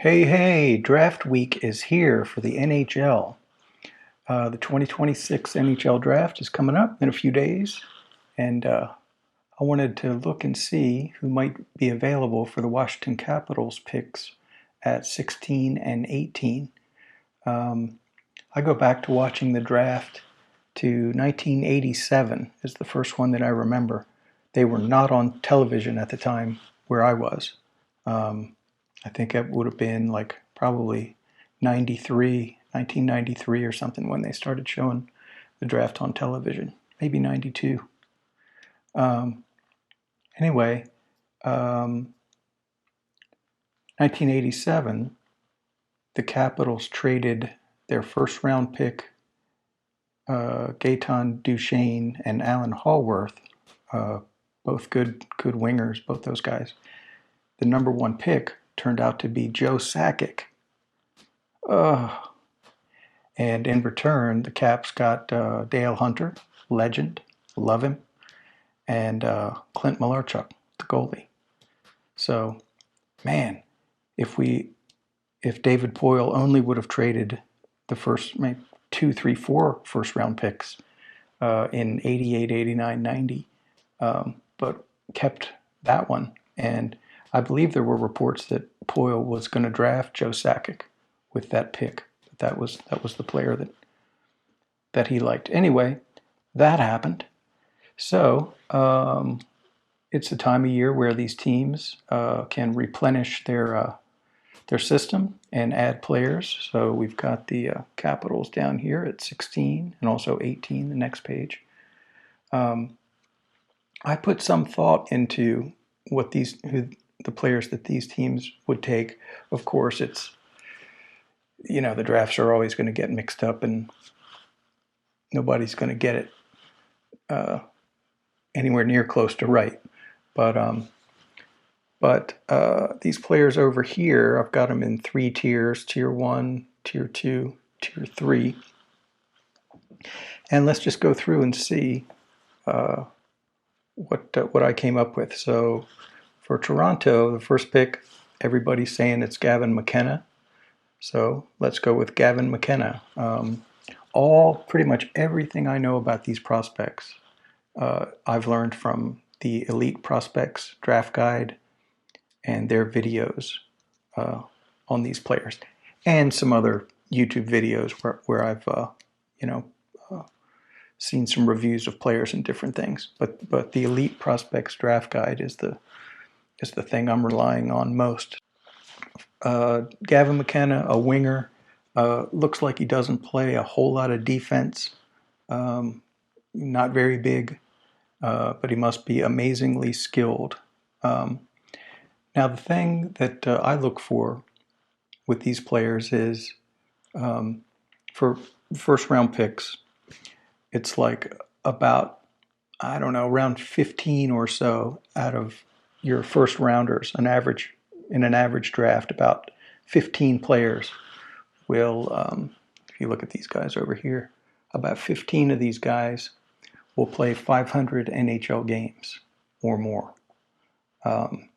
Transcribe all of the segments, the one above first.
Hey, draft week is here for the NHL. The 2026 NHL Draft is coming up in a few days, and I wanted to look and see who might be available for the Washington Capitals picks at 16 and 18. I go back to watching the draft to 1987 is the first one that I remember. They were not on television at the time where I was. I think it would have been like probably 1993 or something when they started showing the draft on television, maybe 92. Um, anyway, 1987, the Capitals traded their first round pick, Gaetan Duchesne and Alan Hallworth, both good wingers, both those guys. The number one pick turned out to be Joe Sakic. And in return, the Caps got Dale Hunter, legend, love him, and Clint Malarchuk, the goalie. So, man, if David Poile only would have traded the first maybe 2, 3, 4 first round picks in 88, 89, 90, but kept that one. And I believe there were reports that Poile was going to draft Joe Sakic with that pick. That was the player that he liked. Anyway, that happened. So it's a time of year where these teams can replenish their system and add players. So we've got the Capitals down here at 16 and also 18, the next page. I put some thought into the players that these teams would take. Of course, it's, the drafts are always going to get mixed up and nobody's going to get it anywhere near close to right. But these players over here, I've got them in 3 tiers: tier 1, tier 2, tier 3. And let's just go through and see what I came up with. So for Toronto, the first pick, everybody's saying it's Gavin McKenna. So let's go with Gavin McKenna. Pretty much everything I know about these prospects, I've learned from the Elite Prospects Draft Guide and their videos on these players, and some other YouTube videos where I've seen some reviews of players and different things. But the Elite Prospects Draft Guide is the thing I'm relying on most. Gavin McKenna, a winger, looks like he doesn't play a whole lot of defense. Not very big, but he must be amazingly skilled. Now, the thing that I look for with these players is for first round picks, it's like about, I don't know, around 15 or so out of your first rounders, in an average draft, about 15 players will, if you look at these guys over here, about 15 of these guys will play 500 NHL games or more. And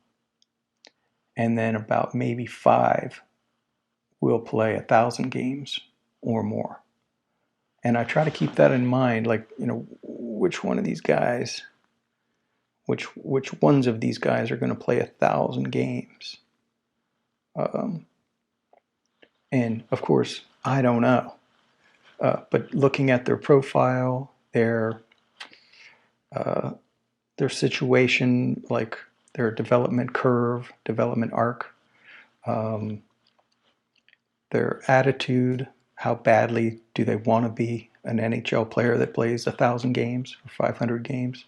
then about maybe 5 will play 1,000 games or more. And I try to keep that in mind, like, which ones of these guys are going to play 1,000 games. And of course, I don't know. But looking at their profile, their situation, like their development curve, development arc, their attitude, how badly do they want to be an NHL player that plays 1,000 games or 500 games.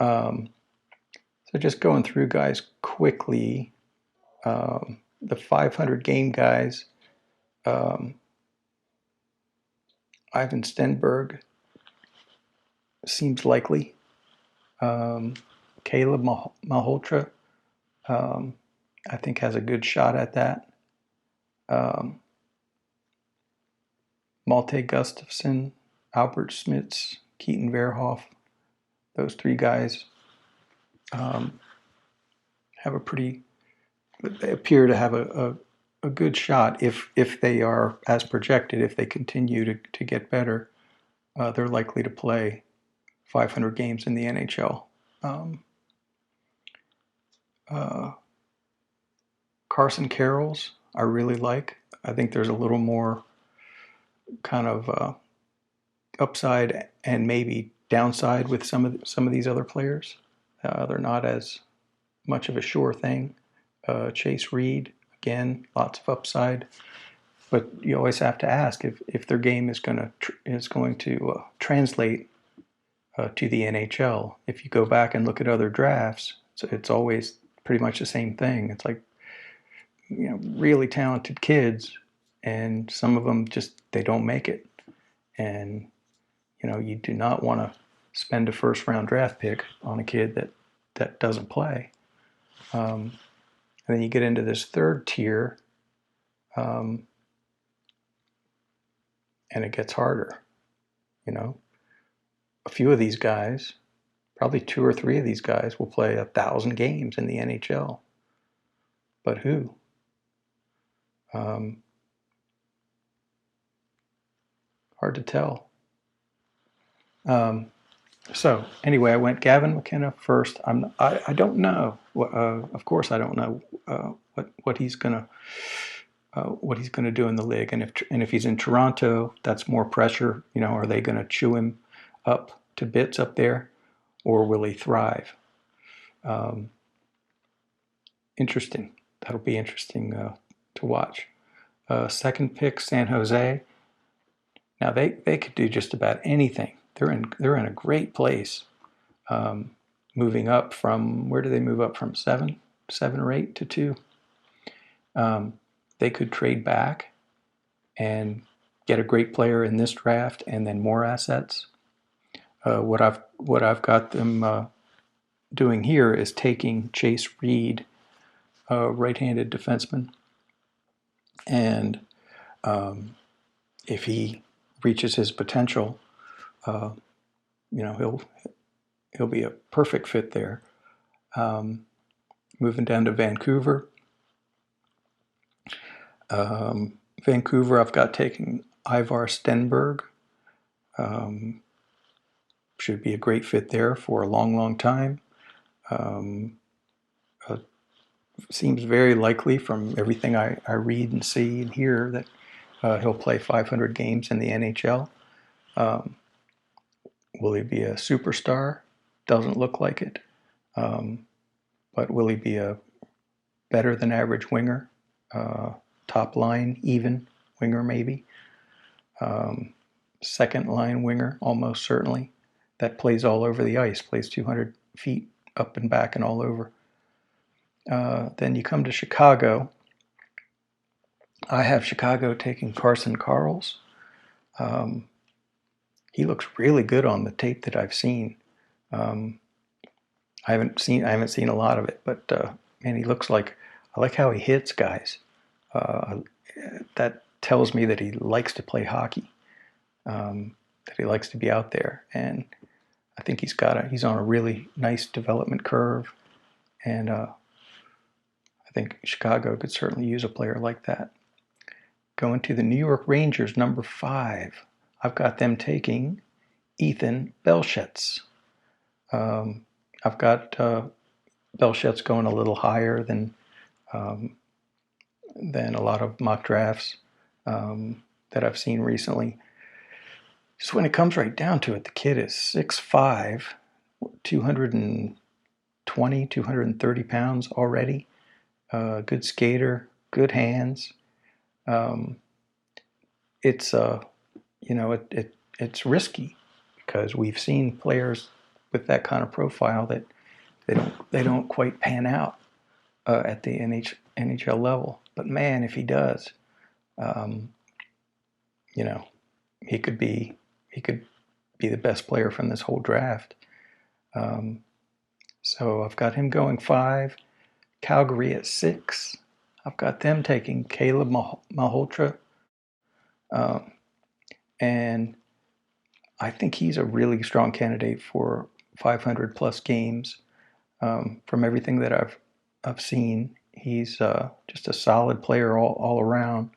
So just going through guys quickly, the 500 game guys, Ivan Stenberg seems likely. Caleb Malhotra, I think, has a good shot at that. Malte Gustafsson, Albert Smits, Keaton Verhoff, those 3 guys they appear to have a a good shot if they are as projected. If they continue to get better, they're likely to play 500 games in the NHL. Carson Carroll's I really like. I think there's a little more kind of upside and maybe downside with some of these other players. They're not as much of a sure thing. Chase Reed, again, lots of upside, but you always have to ask if their game is going to translate to the NHL. If you go back and look at other drafts, it's always pretty much the same thing. It's like, really talented kids, and some of them just they don't make it. And you do not want to spend a first-round draft pick on a kid that doesn't play. And then you get into this third tier, and it gets harder. A few of these guys, probably 2 or 3 of these guys, will play 1,000 games in the NHL. But who? Hard to tell. So anyway, I went Gavin McKenna first. I don't know. Of course, I don't know what he's gonna do in the league, and if he's in Toronto, that's more pressure. Are they going to chew him up to bits up there, or will he thrive? Interesting. That'll be interesting to watch. Second pick, San Jose. Now they could do just about anything. They're in a great place. Moving up from, where do they move up from? 7 or 8 to 2. They could trade back and get a great player in this draft and then more assets. What I've got them doing here is taking Chase Reed, right-handed defenseman, and if he reaches his potential, he'll be a perfect fit there. Moving down to Vancouver. Vancouver, I've got taking Ivar Stenberg. Should be a great fit there for a long, long time. Seems very likely from everything I read and see and hear that he'll play 500 games in the NHL. Will he be a superstar? Doesn't look like it. But will he be a better than average winger? Top line, even winger maybe. Second line winger, almost certainly. That plays all over the ice, plays 200 feet up and back and all over. Then you come to Chicago. I have Chicago taking Carson Carles. He looks really good on the tape that I've seen. I haven't seen a lot of it, but man, he looks like, I like how he hits guys. That tells me that he likes to play hockey, that he likes to be out there, and I think he's on a really nice development curve, and I think Chicago could certainly use a player like that. Going to the New York Rangers, number 5. I've got them taking Ethan Belschetz. I've got Belschetz going a little higher than a lot of mock drafts that I've seen recently. Just when it comes right down to it, the kid is 6'5", 220, 230 pounds already. Good skater, good hands. It's it's risky because we've seen players with that kind of profile that they don't quite pan out at the NHL level. But man, if he does, he could be the best player from this whole draft. So I've got him going 5. Calgary at 6. I've got them taking Caleb Malhotra. And I think he's a really strong candidate for 500 plus games. From everything that I've seen, He's just a solid player all around.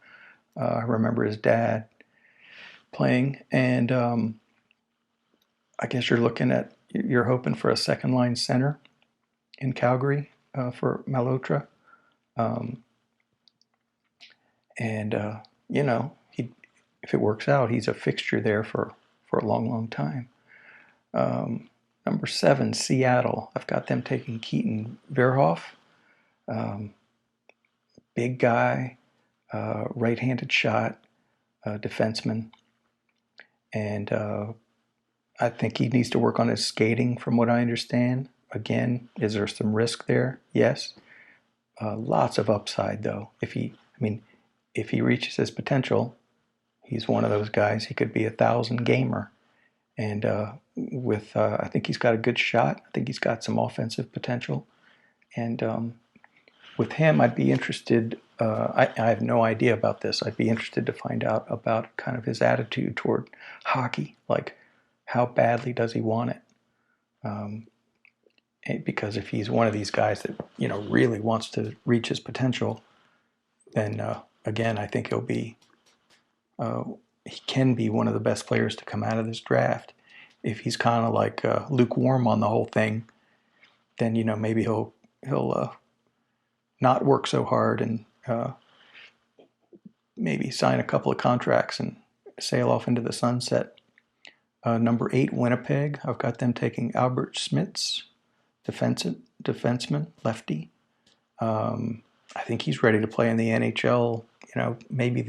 I remember his dad playing, and I guess you're hoping for a second line center in Calgary for Malhotra. Um, and he, if it works out, he's a fixture there for a long time. Number 7, Seattle. I've got them taking Keaton Verhoff. Big guy, right-handed shot, defenseman. And I think he needs to work on his skating, from what I understand. Again, is there some risk there? Yes. Lots of upside, though. If he reaches his potential, he's one of those guys. He could be 1,000 gamer. And I think he's got a good shot. I think he's got some offensive potential. And with him, I'd be interested. I have no idea about this. I'd be interested to find out about kind of his attitude toward hockey. Like, how badly does he want it? Because if he's one of these guys that really wants to reach his potential, then again, I think he can be one of the best players to come out of this draft. If he's kind of like lukewarm on the whole thing, then maybe he'll not work so hard and maybe sign a couple of contracts and sail off into the sunset. Number 8, Winnipeg. I've got them taking Albert Smits, defenseman, lefty. I think he's ready to play in the NHL, maybe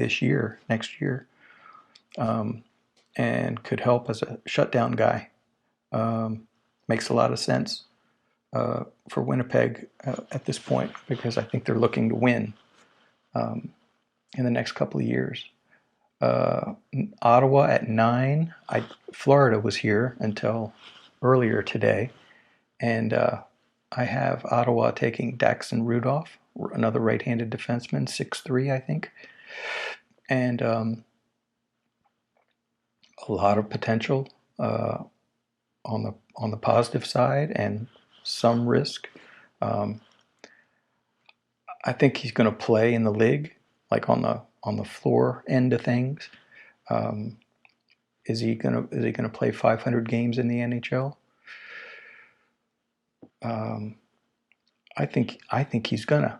next year, and could help as a shutdown guy. Makes a lot of sense for Winnipeg at this point, because I think they're looking to win in the next couple of years. Ottawa at 9. Florida was here until earlier today, and I have Ottawa taking Daxon Rudolph, another right-handed defenseman, 6'3", I think, and a lot of potential on the positive side and some risk. I think he's going to play in the league, like on the floor end of things. Is he gonna play 500 games in the NHL? I think he's gonna.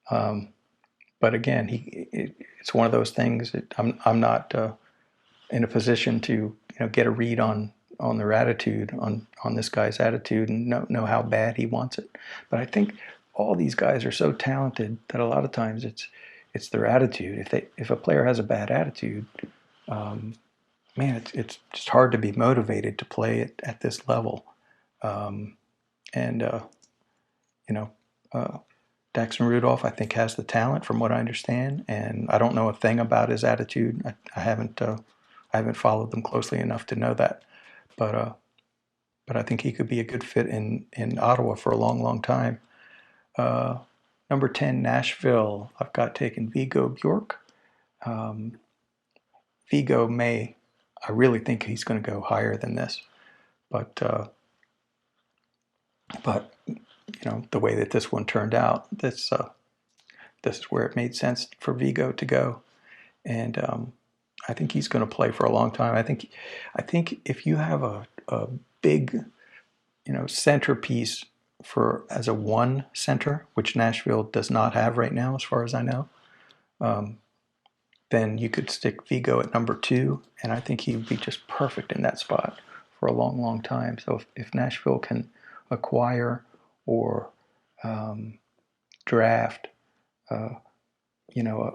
But again, it's one of those things that I'm not in a position to get a read on their attitude, on this guy's attitude, and know how bad he wants it. But I think all these guys are so talented that a lot of times it's their attitude. If a player has a bad attitude, man, it's just hard to be motivated to play at this level. Daxon Rudolph, I think, has the talent, from what I understand, and I don't know a thing about his attitude. I haven't followed them closely enough to know that, but I think he could be a good fit in Ottawa for a long time. Number 10, Nashville. I've got taken Vigo Bjork. Vigo I really think he's going to go higher than this, but the way that this one turned out, this is where it made sense for Vigo to go, and I think he's going to play for a long time. I think if you have a big centerpiece as a one center, which Nashville does not have right now, as far as I know, then you could stick Vigo at number 2, and I think he would be just perfect in that spot for a long time. So if Nashville can acquire or draft a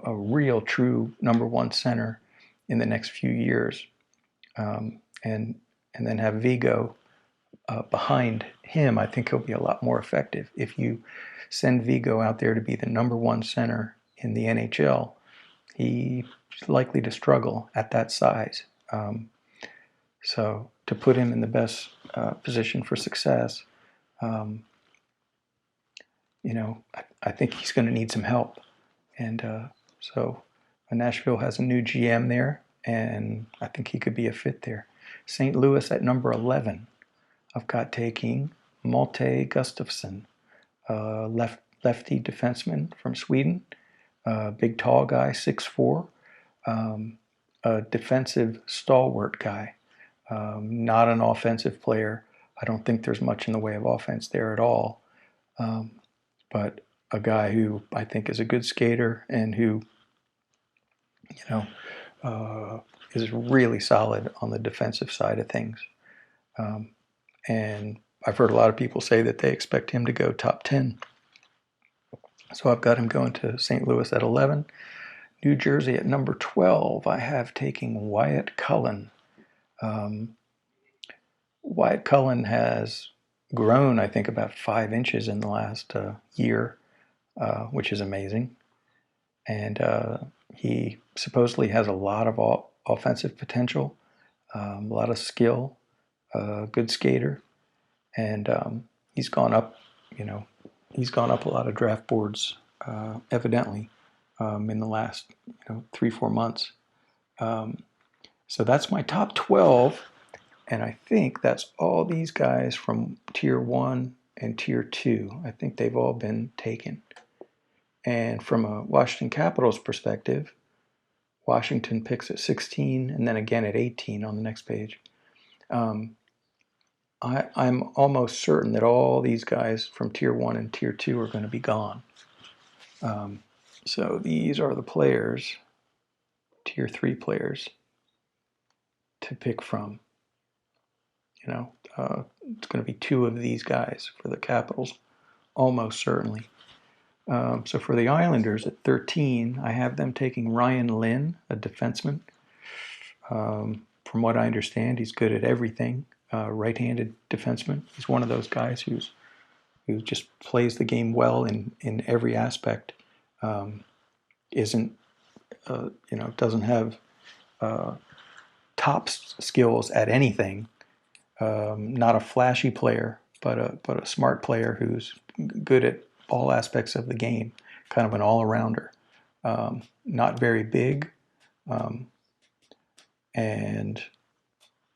real true number 1 center in the next few years, and then have Vigo behind him, I think he'll be a lot more effective. If you send Vigo out there to be the number 1 center in the NHL, he's likely to struggle at that size. So to put him in the best position for success, I think he's going to need some help. And so Nashville has a new GM there, and I think he could be a fit there. St. Louis at number 11. I've got taking Malte Gustafsson, lefty defenseman from Sweden, big tall guy, 6'4", a defensive stalwart guy, not an offensive player. I don't think there's much in the way of offense there at all, but a guy who I think is a good skater and who, is really solid on the defensive side of things. And I've heard a lot of people say that they expect him to go top 10. So I've got him going to St. Louis at 11. New Jersey at number 12, I have taking Wyatt Cullen. Wyatt Cullen has grown, I think, about 5 inches in the last year, which is amazing. And he supposedly has a lot of offensive potential, a lot of skill, good skater, and he's gone up. He's gone up a lot of draft boards, evidently, in the last 3-4 months. So that's my top 12, and I think that's all these guys from Tier 1 and Tier 2. I think they've all been taken. And from a Washington Capitals perspective, Washington picks at 16 and then again at 18 on the next page. I'm almost certain that all these guys from Tier 1 and Tier 2 are going to be gone. So these are the players, Tier 3 players, to pick from. It's going to be 2 of these guys for the Capitals, almost certainly. So for the Islanders at 13, I have them taking Ryan Lynn, a defenseman. From what I understand, he's good at everything. Right-handed defenseman. He's one of those guys who just plays the game well in every aspect. Doesn't have top skills at anything. Not a flashy player, but a smart player who's good at all aspects of the game. Kind of an all-arounder. Not very big, and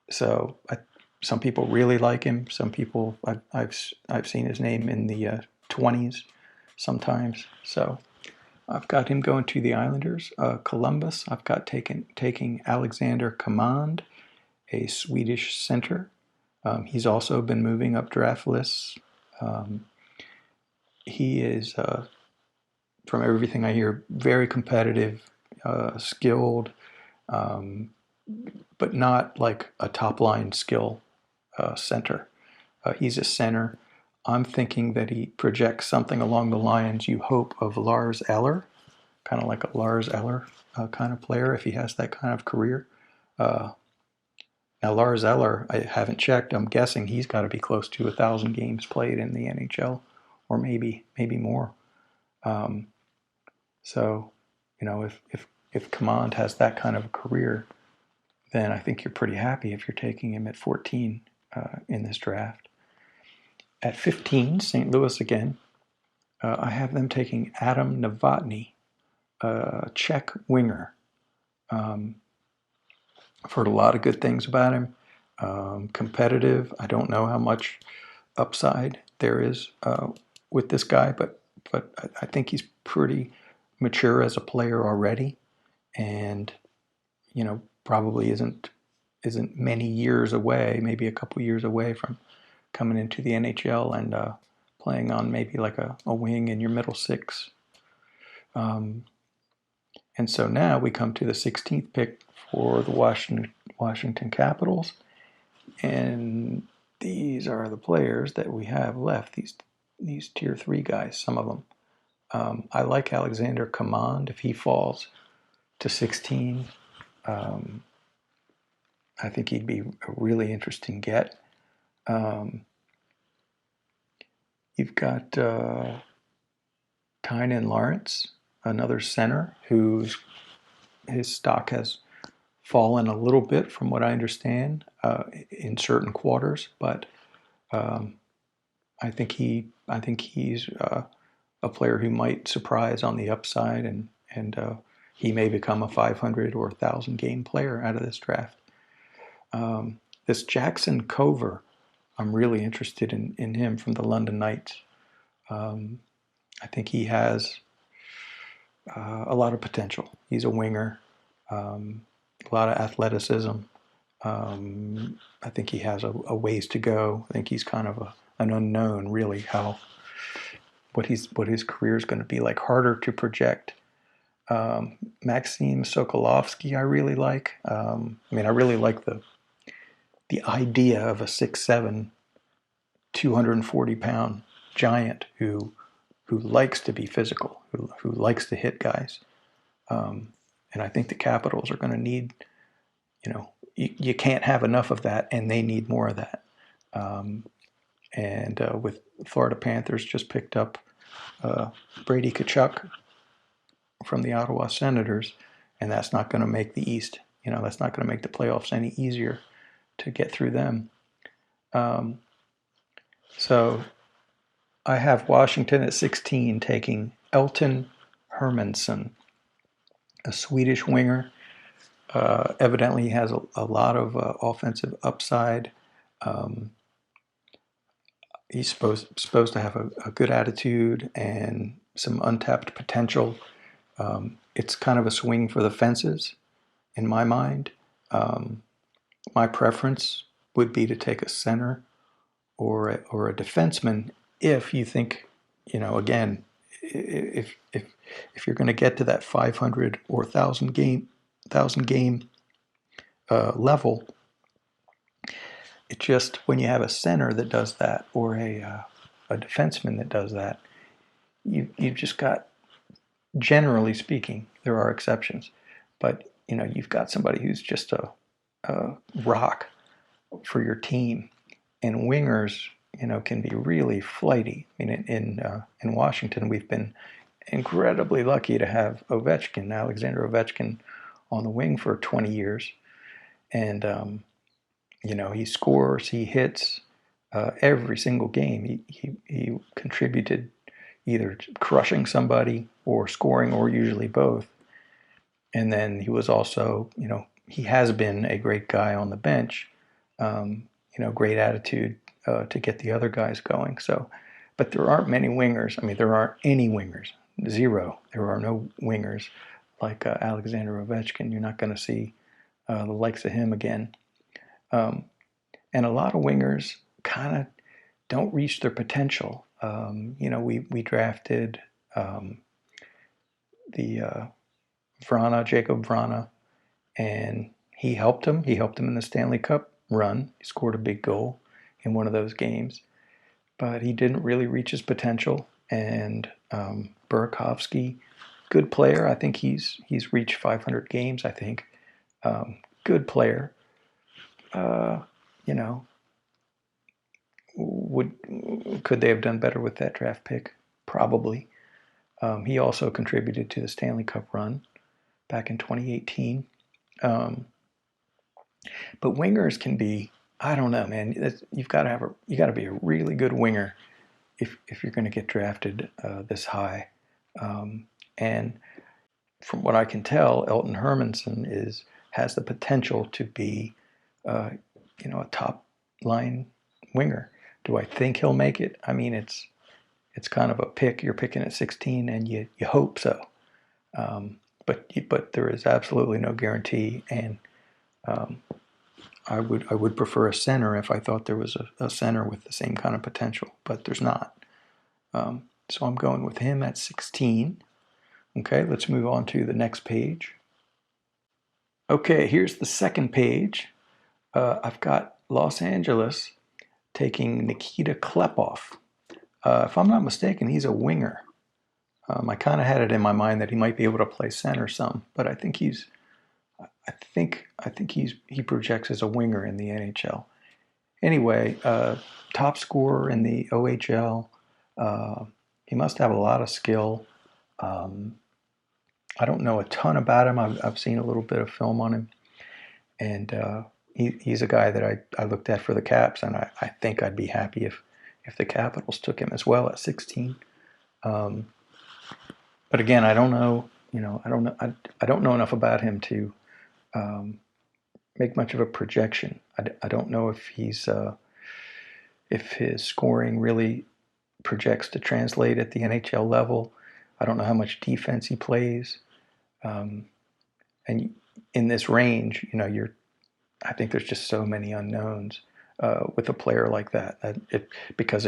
so some people really like him. Some people I've seen his name in the 20s sometimes. So I've got him going to the Islanders. Columbus, I've got taking Alexander Command, a Swedish center. He's also been moving up draft lists. He is, from everything I hear, very competitive, skilled, but not like a top-line skill center. He's a center. I'm thinking that he projects something along the lines you hope of Lars Eller, kind of like a Lars Eller kind of player if he has that kind of career. Now, Lars Eller, I haven't checked. I'm guessing he's got to be close to 1,000 games played in the NHL, or maybe more. So, if Command has that kind of a career, then I think you're pretty happy if you're taking him at 14 in this draft. At 15, St. Louis again. I have them taking Adam Novotny, a Czech winger. I've heard a lot of good things about him. Competitive. I don't know how much upside there is with this guy, but I think he's pretty mature as a player already, and probably isn't many years away, maybe a couple years away from coming into the NHL and playing on maybe like a wing in your middle six. And so now we come to the 16th pick for the Washington Capitals, and these are the players that we have left. These Tier 3 guys, some of them. I like Alexander Command if he falls to 16. I think he'd be a really interesting get. You've got Tynan Lawrence, another center his stock has fallen a little bit from what I understand in certain quarters, but I think he's a player who might surprise on the upside, and he may become a 500 or 1,000 game player out of this draft. This Jackson Cover, I'm really interested in him from the London Knights. I think he has a lot of potential. He's a winger, a lot of athleticism. I think he has a ways to go. I think he's kind of an unknown, really, what his career is going to be like. Harder to project. Maxim Sokolovsky, I really like. I really like the idea of a 6'7", 240-pound giant who likes to be physical, who likes to hit guys. And I think the Capitals are going to need, you can't have enough of that, and they need more of that. And with Florida Panthers just picked up Brady Tkachuk from the Ottawa Senators, and that's not going to make the East, that's not going to make the playoffs any easier to get through them. So I have Washington at 16 taking Elton Hermansson, a Swedish winger. Evidently, he has a lot of offensive upside. He's supposed to have a good attitude and some untapped potential. It's kind of a swing for the fences, in my mind. My preference would be to take a center or a defenseman if you think, again, if you're going to get to that 500 or 1,000 game level, it just, when you have a center that does that or a defenseman that does that, you've just got, generally speaking, there are exceptions, but you've got somebody who's just a rock for your team. And wingers, can be really flighty. In Washington, we've been incredibly lucky to have Alexander Ovechkin, on the wing for 20 years. And, he scores, he hits every single game. He contributed either crushing somebody or scoring, or usually both. And then he was also, he has been a great guy on the bench, great attitude to get the other guys going. So, but there aren't many wingers. There aren't any wingers. Zero. There are no wingers like Alexander Ovechkin. You're not going to see the likes of him again. And a lot of wingers kind of don't reach their potential. We drafted Jacob Vrana, and he helped him. He helped him in the Stanley Cup run. He scored a big goal in one of those games, but he didn't really reach his potential. And Burakovsky, good player. I think he's reached 500 games. I think good player. Could they have done better with that draft pick? Probably. He also contributed to the Stanley Cup run back in 2018. But wingers can be, I don't know, man. You got to be a really good winger if you're going to get drafted this high. And from what I can tell, Elton Hermansson has the potential to be, a top line winger. Do I think he'll make it? It's kind of a pick. You're picking at 16, and you hope so. But there is absolutely no guarantee. And I would prefer a center if I thought there was a center with the same kind of potential, but there's not. So I'm going with him at 16. Okay, let's move on to the next page. Okay, here's the second page. I've got Los Angeles taking Nikita Klepov. If I'm not mistaken, he's a winger. I kind of had it in my mind that he might be able to play center some, but I think he projects as a winger in the NHL. Anyway, top scorer in the OHL. He must have a lot of skill. I don't know a ton about him. I've seen a little bit of film on him, and he's a guy that I looked at for the Caps, and I think I'd be happy if the Capitals took him as well at 16. But again, I don't know. I don't know enough about him to make much of a projection. I don't know if if his scoring really projects to translate at the NHL level. I don't know how much defense he plays. And in this range, I think there's just so many unknowns with a player like that. Because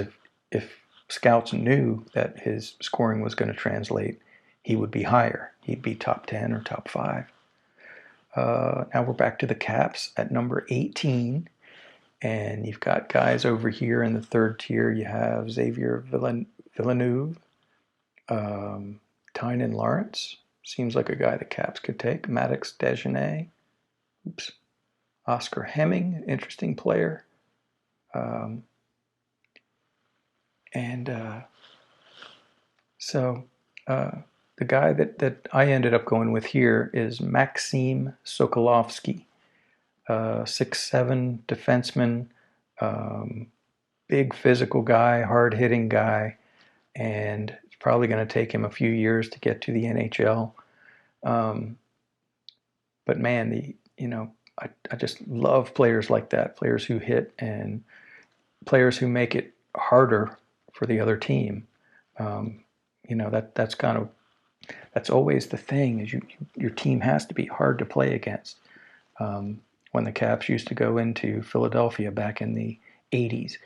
if scouts knew that his scoring was going to translate, he would be higher. He'd be top 10 or top 5. Now we're back to the Caps at number 18. And you've got guys over here in the third tier. You have Xavier Villeneuve, Tynan Lawrence. Seems like a guy the Caps could take. Maddox Dejanay. Oscar Hemming, interesting player. So the guy that I ended up going with here is Maxim Sokolovsky, 6'7" defenseman, big physical guy, hard-hitting guy, and it's probably going to take him a few years to get to the NHL. But man, I just love players like that, players who hit and players who make it harder for the other team. That's always the thing, is your team has to be hard to play against. When the Caps used to go into Philadelphia back in the 80s,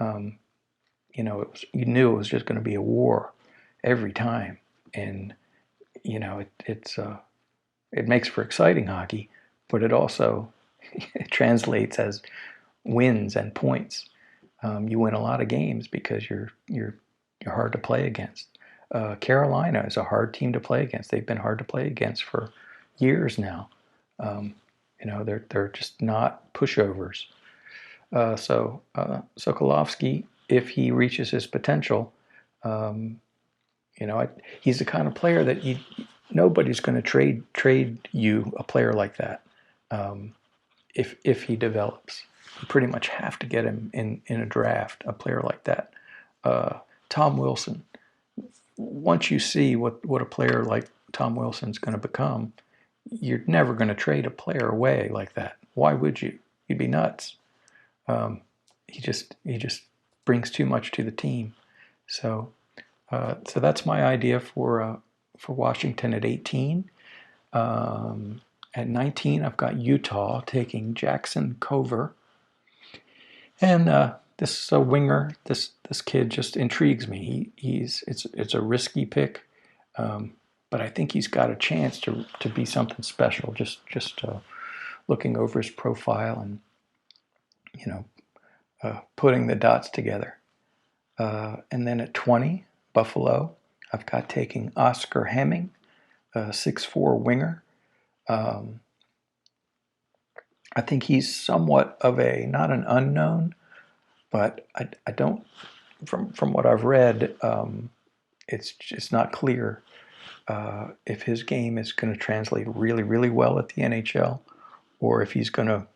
you knew it was just going to be a war every time, and it makes for exciting hockey, but it also translates as wins and points. You win a lot of games because you're hard to play against. Carolina is a hard team to play against. They've been hard to play against for years now. They're just not pushovers. So Sokolovsky, if he reaches his potential, he's the kind of player that nobody's going to trade you a player like that. If he develops, you pretty much have to get him in a draft, a player like that. Tom Wilson. Once you see what a player like Tom Wilson's going to become, you're never going to trade a player away like that. Why would you? You'd be nuts. He just brings too much to the team. So that's my idea for Washington at 18. At 19, I've got Utah taking Jackson Cover, and this is a winger. This kid just intrigues me. It's a risky pick. But I think he's got a chance to be something special. Just looking over his profile and putting the dots together. And then at 20, Buffalo, I've got taking Oscar Hemming, 6'4" winger. I think he's somewhat of not an unknown, but I don't. From what I've read, it's just not clear if his game is going to translate really, really well at the NHL, or if he's going to,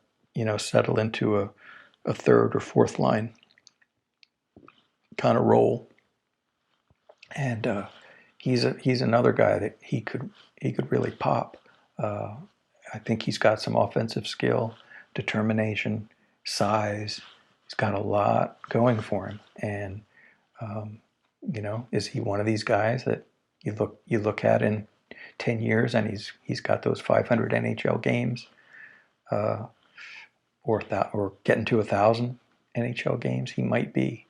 settle into a third or fourth line kind of role. And he's another guy that he could really pop. I think he's got some offensive skill, determination, size. He's got a lot going for him. And is he one of these guys that you look at in 10 years and he's got those 500 NHL games, or getting to 1,000 NHL games? He might be.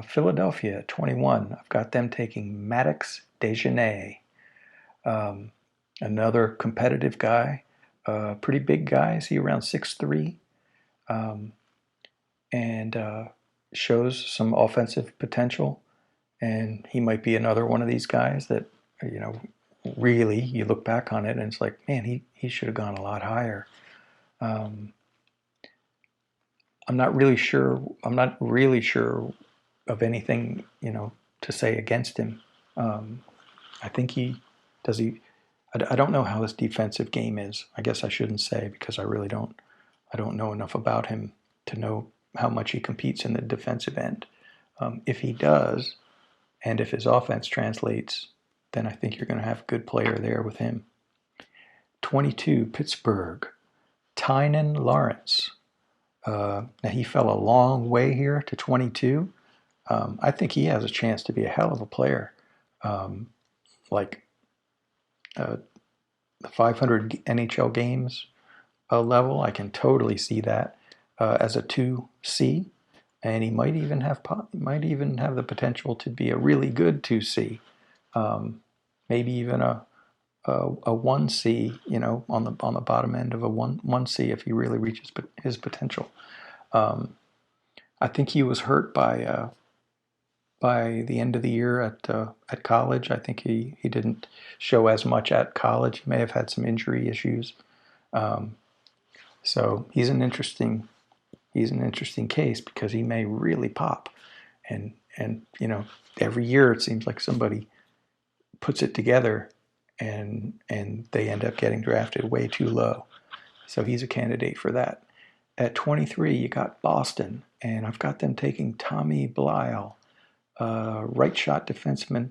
Philadelphia at 21, I've got them taking Maddox Dejanay, another competitive guy, pretty big guy. Is he around 6'3", and shows some offensive potential. And he might be another one of these guys that, really you look back on it and it's like, man, he should have gone a lot higher. I'm not really sure of anything, to say against him. I think I don't know how his defensive game is. I guess I shouldn't say, because I don't know enough about him to know how much he competes in the defensive end. If he does, and if his offense translates, then I think you're going to have a good player there with him. 22, Pittsburgh, Tynan Lawrence. Now he fell a long way here to 22. I think he has a chance to be a hell of a player. Like the 500 NHL games level, I can totally see that as a 2C, and he might even have the potential to be a really good 2C, maybe even a 1C, on the bottom end of a 1C if he really reaches his potential. I think he was hurt by the end of the year at college. I think he didn't show as much at college. He may have had some injury issues. So he's an interesting case because he may really pop, and every year it seems like somebody puts it together, and they end up getting drafted way too low. So he's a candidate for that. At 23, you got Boston, and I've got them taking Tommy Blyle, right shot defenseman,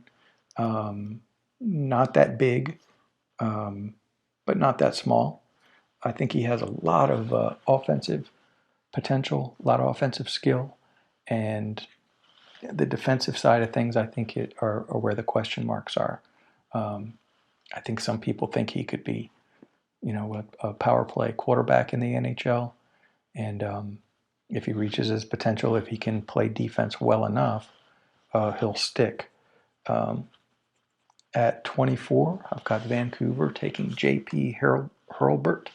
not that big, but not that small. I think he has a lot of offensive potential, a lot of offensive skill, and the defensive side of things, I think are where the question marks are. I think some people think he could be, a power play quarterback in the NHL, and if he reaches his potential, if he can play defense well enough, he'll stick. At 24, I've got Vancouver taking J.P. Hurlburt.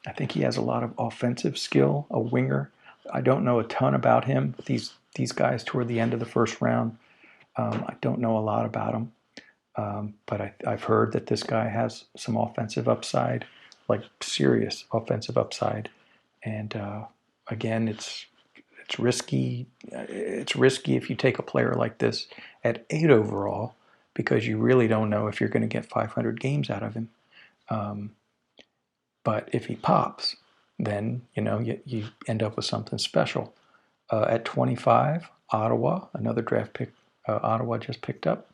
I think he has a lot of offensive skill, a winger. I don't know a ton about him. These guys toward the end of the first round, I don't know a lot about them. But I've heard that this guy has some offensive upside, like serious offensive upside. And again, it's risky. It's risky if you take a player like this at 8 overall because you really don't know if you're going to get 500 games out of him. But if he pops, then you end up with something special. At 25, Ottawa, another draft pick. Ottawa just picked up.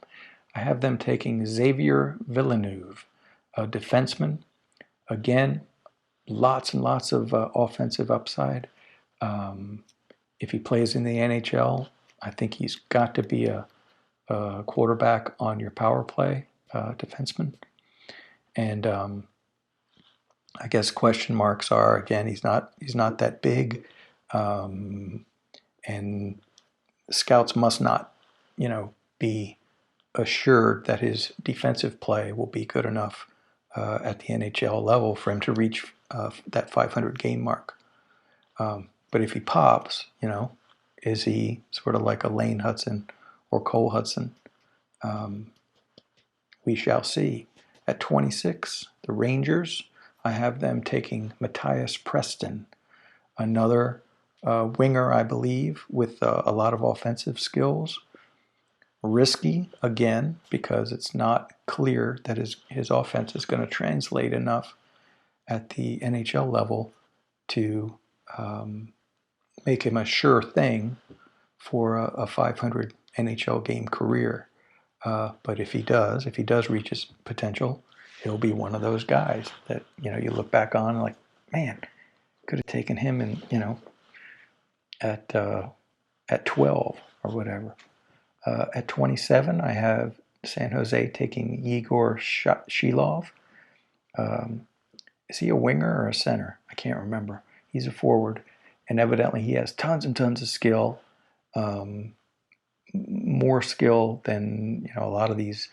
I have them taking Xavier Villeneuve, a defenseman. Again, lots and lots of offensive upside. If he plays in the NHL, I think he's got to be a quarterback on your power play defenseman. And I guess question marks are, again, he's not that big, and scouts must not, be assured that his defensive play will be good enough at the NHL level for him to reach that 500 game mark. But if he pops, is he sort of like a Lane Hudson or Cole Hudson? We shall see. At 26, the Rangers, I have them taking Matthias Preston, another winger, I believe, with a lot of offensive skills. Risky, again, because it's not clear that his offense is going to translate enough at the NHL level to make him a sure thing for a 500 NHL game career. But if he does reach his potential, he'll be one of those guys that you look back on like, man, could have taken him in at 12 or whatever. At 27, I have San Jose taking Yegor Shilov. Is he a winger or a center? I can't remember. He's a forward, and evidently he has tons and tons of skill. More skill than a lot of these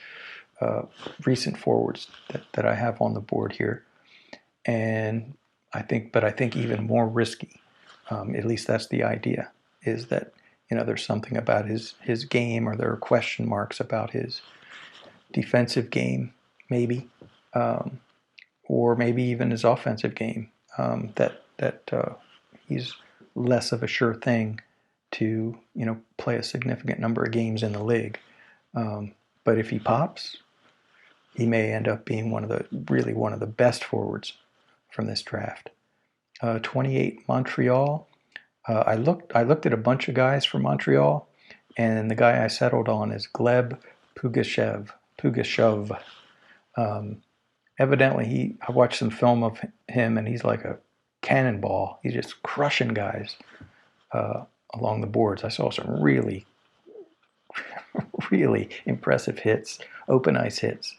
recent forwards that I have on the board here, and I think even more risky. At least that's the idea. Is that there's something about his game, or there are question marks about his defensive game, maybe, or maybe even his offensive game. That he's less of a sure thing to play a significant number of games in the league. But if he pops, he may end up being one of the best forwards from this draft. 28, Montreal. I looked at a bunch of guys from Montreal, and the guy I settled on is Gleb Pugachev. Evidently, I watched some film of him, and he's like a cannonball. He's just crushing guys along the boards. I saw some really, really impressive hits, open ice hits.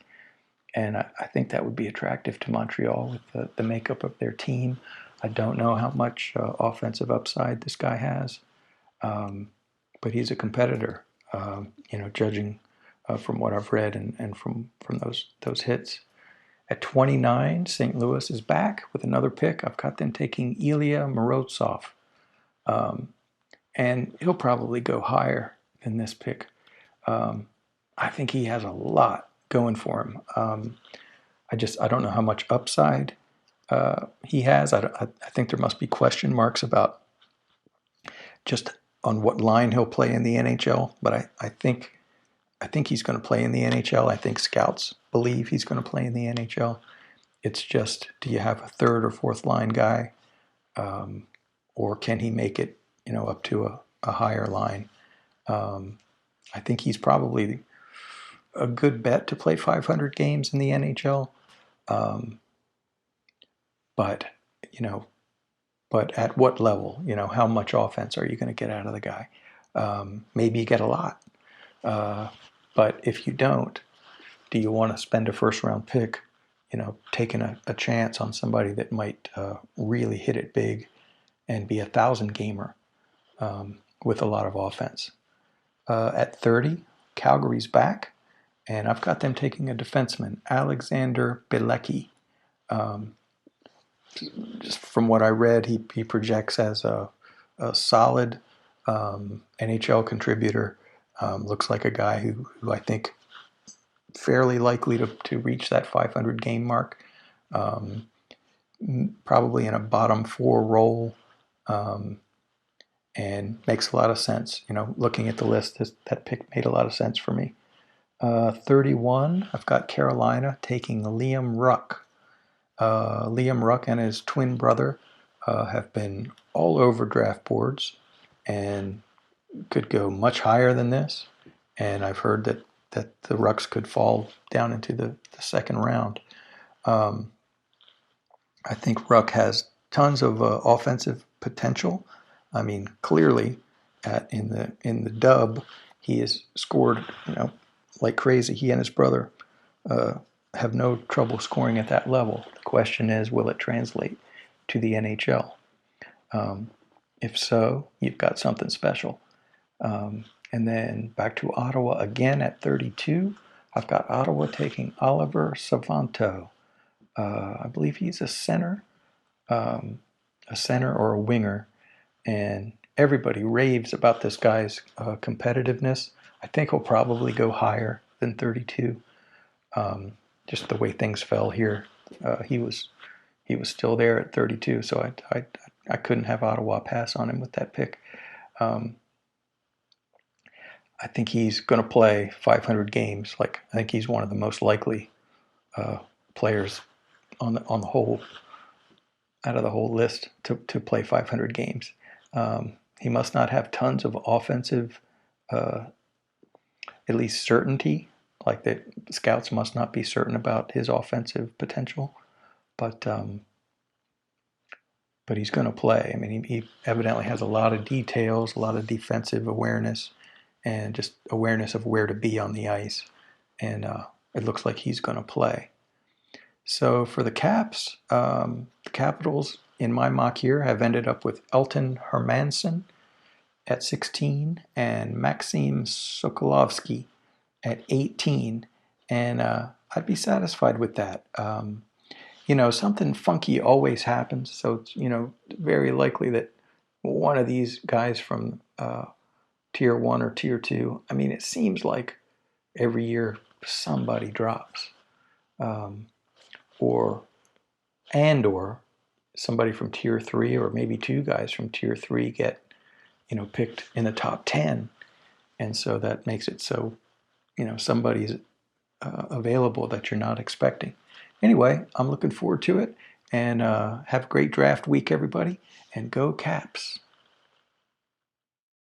And I think that would be attractive to Montreal with the makeup of their team. I don't know how much offensive upside this guy has, but he's a competitor, judging from what I've read and from those hits. At 29, St. Louis is back with another pick. I've got them taking Ilya Morozov. And he'll probably go higher than this pick. I think he has a lot going for him. I don't know how much upside he has. I think there must be question marks about just on what line he'll play in the NHL. But I think he's going to play in the NHL. I think scouts believe he's going to play in the NHL. It's just, do you have a third or fourth line guy, or can he make it, up to a higher line? I think he's probably a good bet to play 500 games in the NHL. But at what level? How much offense are you going to get out of the guy? Maybe you get a lot. But if you don't, do you want to spend a first-round pick, taking a chance on somebody that might really hit it big and be a 1,000-gamer with a lot of offense? At 30, Calgary's back, and I've got them taking a defenseman, Alexander Bilecki. Just from what I read, he projects as a solid NHL contributor. Looks like a guy who I think fairly likely to reach that 500 game mark. Probably in a bottom 4 role, and makes a lot of sense. Looking at the list, that pick made a lot of sense for me. 31, I've got Carolina taking Liam Ruck. Liam Ruck and his twin brother have been all over draft boards and could go much higher than this. And I've heard that the Rucks could fall down into the second round. I think Ruck has tons of offensive potential. I mean, clearly, in the dub, he has scored, like crazy. He and his brother have no trouble scoring at that level. The question is, will it translate to the NHL? If so, you've got something special. And then back to Ottawa again at 32. I've got Ottawa taking Oliver Savanto. I believe he's a center or a winger, and everybody raves about this guy's competitiveness. I think he'll probably go higher than 32. Just the way things fell here, he was still there at 32, so I couldn't have Ottawa pass on him with that pick. I think he's going to play 500 games. I think he's one of the most likely players on the whole, out of the whole list to play 500 games. He must not have tons of offensive, at least certainty. Like the scouts must not be certain about his offensive potential, but he's going to play. I mean, he evidently has a lot of details, a lot of defensive awareness, and just awareness of where to be on the ice. And it looks like he's going to play. So for the Caps, the Capitals in my mock here have ended up with Elton Hermanson at 16 and Maxim Sokolovsky at 18. And I'd be satisfied with that. Something funky always happens. So it's, very likely that one of these guys from Tier 1 or Tier 2, I mean, it seems like every year somebody drops. Or somebody from Tier 3, or maybe 2 guys from Tier 3 get, picked in the top 10. And so that makes it so, somebody's available that you're not expecting. Anyway, I'm looking forward to it, and have a great draft week, everybody, and go Caps.